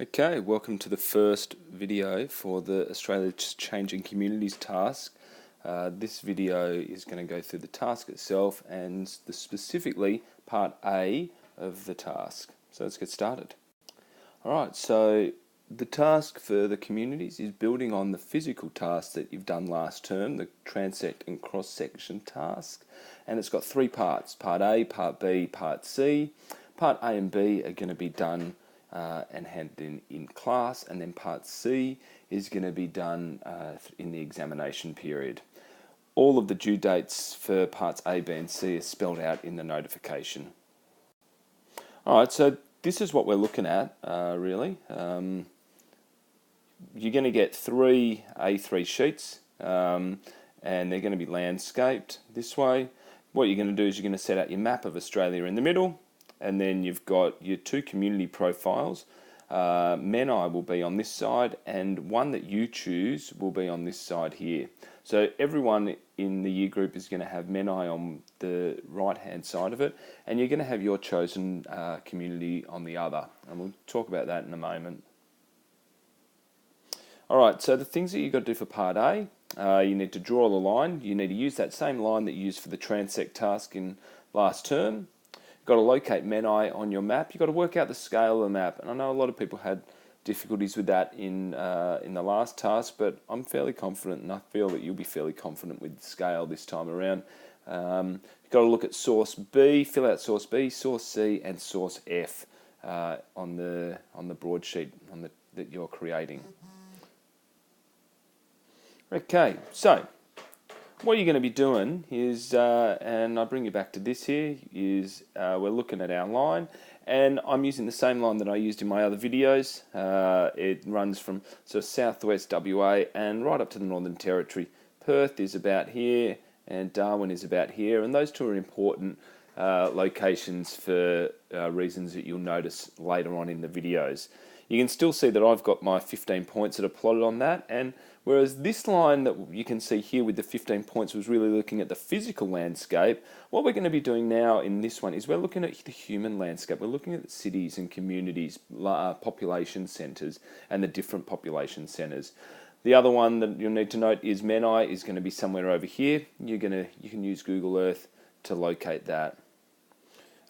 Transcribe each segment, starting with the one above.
Okay, welcome to the first video for the Australia's Changing Communities task. This video is going to go through the task itself and specifically part A of the task. So let's get started. Alright, so the task for the communities is building on the physical task that you've done last term, the transect and cross-section task. And it's got three parts, part A, part B, part C. Part A and B are going to be done and handed in class, and then part C is going to be done in the examination period. All of the due dates for parts A, B and C are spelled out in the notification. Alright, so this is what we're looking at really. You're going to get three A3 sheets and they're going to be landscaped this way. What you're going to do is you're going to set out your map of Australia in the middle, and then you've got your two community profiles. Menai will be on this side, and one that you choose will be on this side here. So everyone in the year group is going to have Menai on the right hand side of it, and you're going to have your chosen community on the other, and we'll talk about that in a moment. Alright, so the things that you've got to do for part A, you need to draw the line. You need to use that same line that you used for the transect task in last term. You've got to locate Menai on your map. You've got to work out the scale of the map, and I know a lot of people had difficulties with that in the last task, but I'm fairly confident, and I feel that you'll be fairly confident with the scale this time around. You've got to look at source B, fill out source B, source C, and source F on the broadsheet that you're creating. Okay, so what you're going to be doing is, and I bring you back to this here, is we're looking at our line, and I'm using the same line that I used in my other videos. It runs from sort of southwest WA and right up to the Northern Territory. Perth is about here and Darwin is about here, and those two are important locations for reasons that you'll notice later on in the videos. You can still see that I've got my 15 points that are plotted on that, and whereas this line that you can see here with the 15 points was really looking at the physical landscape, what we're going to be doing now in this one is we're looking at the human landscape. We're looking at the cities and communities, population centres, and the different population centres. The other one that you'll need to note is Menai is going to be somewhere over here. You can use Google Earth to locate that.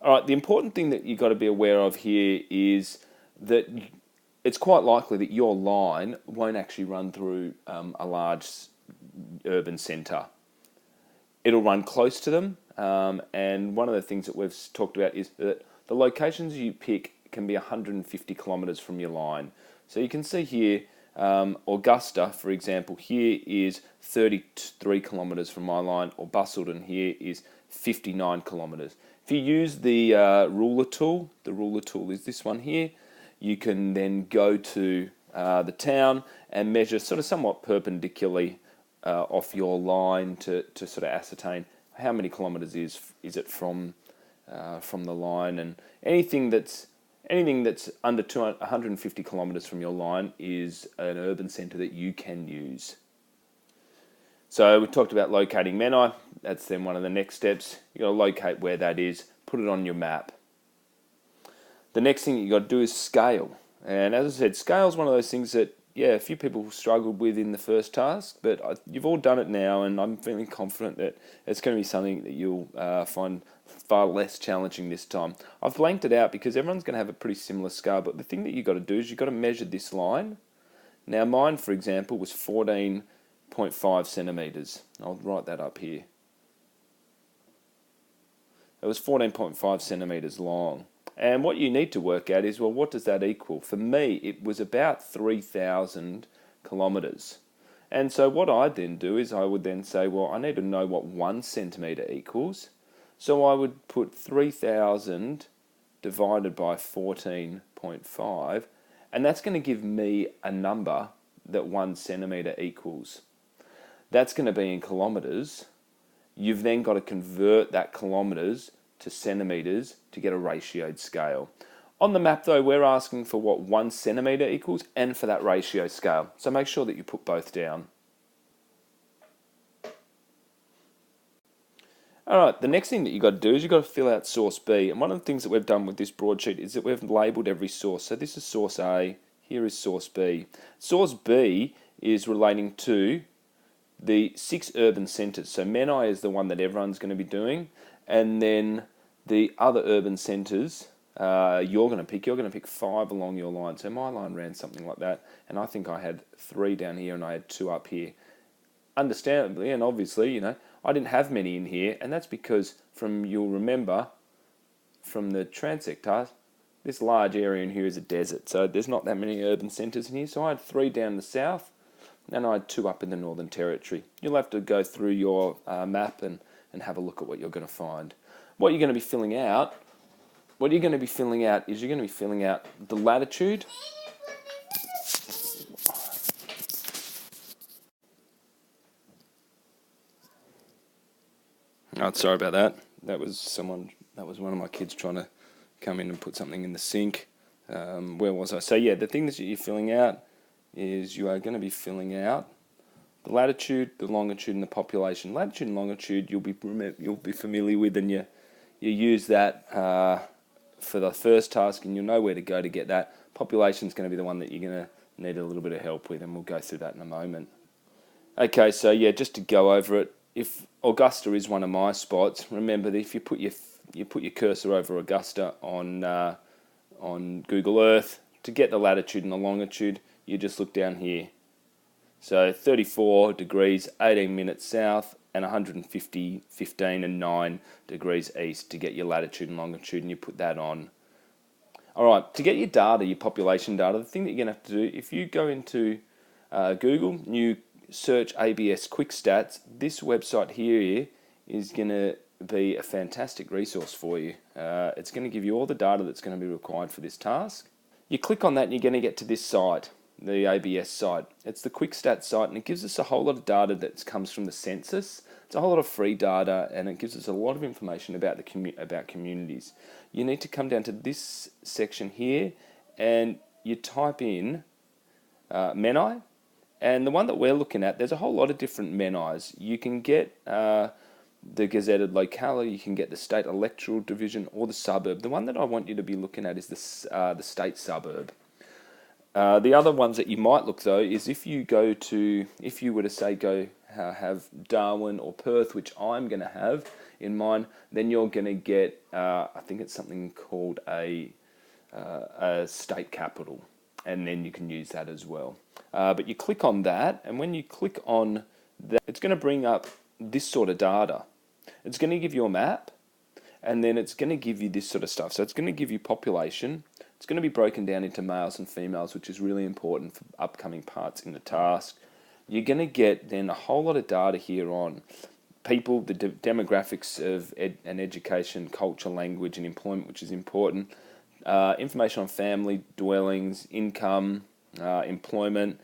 Alright, the important thing that you've got to be aware of here is that it's quite likely that your line won't actually run through a large urban centre. It'll run close to them, and one of the things that we've talked about is that the locations you pick can be 150 kilometres from your line. So you can see here, Augusta, for example, here is 33 kilometres from my line, or Busselton here is 59 kilometres. If you use the ruler tool is this one here, you can then go to the town and measure sort of somewhat perpendicularly off your line to sort of ascertain how many kilometres is it from the line, and anything that's under 150 kilometres from your line is an urban centre that you can use. So we talked about locating Menai. That's then one of the next steps. You've got to locate where that is, put it on your map. The next thing you've got to do is scale. And as I said, scale is one of those things that, a few people struggled with in the first task, but you've all done it now, and I'm feeling confident that it's going to be something that you'll find far less challenging this time. I've blanked it out because everyone's going to have a pretty similar scale, but the thing that you've got to do is you've got to measure this line. Now mine, for example, was 14.5 centimetres. I'll write that up here. It was 14.5 centimetres long. And what you need to work out is, well, what does that equal? For me, it was about 3,000 kilometres. And so what I then do is I would then say, well, I need to know what 1 centimetre equals. So I would put 3,000 divided by 14.5, and that's going to give me a number that 1 centimetre equals. That's going to be in kilometres. You've then got to convert that kilometres to centimetres to get a ratioed scale. On the map though, we're asking for what 1 centimetre equals and for that ratio scale. So make sure that you put both down. Alright, the next thing that you've got to do is you've got to fill out source B. And one of the things that we've done with this broadsheet is that we've labelled every source. So this is source A, here is source B. Source B is relating to the 6 urban centres. So Menai is the one that everyone's going to be doing, and then the other urban centres you're going to pick. You're going to pick 5 along your line. So my line ran something like that, and I think I had 3 down here and I had 2 up here. Understandably and obviously, I didn't have many in here, and that's because you'll remember from the transect task, this large area in here is a desert, so there's not that many urban centres in here. So I had 3 down the south, and I had 2 up in the Northern Territory. You'll have to go through your map and have a look at what you're going to find. What you're going to be filling out is you're going to be filling out the latitude. Oh, sorry about that. That was one of my kids trying to come in and put something in the sink. Where was I? So yeah, the thing that you're filling out is you are going to be filling out the latitude, the longitude, and the population. Latitude and longitude you'll be familiar with, and you use that for the first task, and you'll know where to go to get that. Population is going to be the one that you're going to need a little bit of help with, and we'll go through that in a moment. Okay, so yeah, just to go over it, if Augusta is one of my spots, remember that if you put your cursor over Augusta on Google Earth, to get the latitude and the longitude, you just look down here. So 34 degrees, 18 minutes south, and 150, 15 and 9 degrees east to get your latitude and longitude, and you put that on. Alright, to get your data, your population data, the thing that you're going to have to do, if you go into Google, and you search ABS Quick Stats, this website here is going to be a fantastic resource for you. It's going to give you all the data that's going to be required for this task. You click on that and you're going to get to this site, the ABS site. It's the Quick Stats site, and it gives us a whole lot of data that comes from the census. It's a whole lot of free data, and it gives us a lot of information about about communities. You need to come down to this section here and you type in Menai. And the one that we're looking at, there's a whole lot of different Menais. You can get the gazetted locality, you can get the state electoral division, or the suburb. The one that I want you to be looking at is the state suburb. The other ones that you might look though is if you were to say go have Darwin or Perth, which I'm going to have in mind, then you're going to get I think it's something called a state capital, and then you can use that as well. But you click on that, and when you click on that, it's going to bring up this sort of data. It's going to give you a map, and then it's going to give you this sort of stuff. So it's going to give you population. It's going to be broken down into males and females, which is really important for upcoming parts in the task. You're going to get then a whole lot of data here on people, the demographics of education, culture, language, and employment, which is important. Information on family, dwellings, income, employment,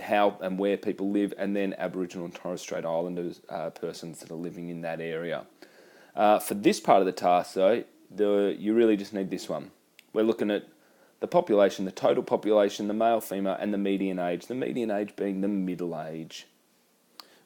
how and where people live, and then Aboriginal and Torres Strait Islanders persons that are living in that area. For this part of the task, though, you really just need this one. We're looking at the population, the total population, the male, female, and the median age. The median age being the middle age.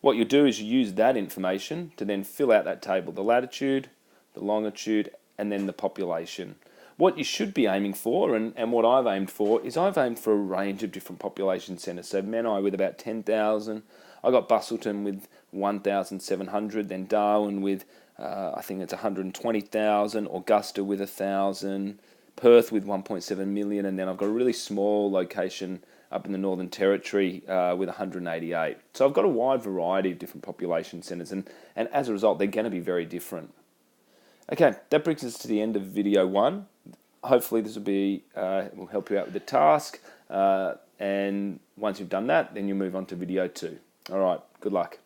What you do is you use that information to then fill out that table, the latitude, the longitude, and then the population. What you should be aiming for, and what I've aimed for, is I've aimed for a range of different population centres. So Menai with about 10,000, I got Busselton with 1,700, then Darwin with I think it's 120,000, Augusta with 1,000, Perth with 1.7 million, and then I've got a really small location up in the Northern Territory with 188. So I've got a wide variety of different population centres, and as a result, they're going to be very different. Okay, that brings us to the end of video 1. Hopefully this will help you out with the task, and once you've done that, then you move on to video 2. All right, good luck.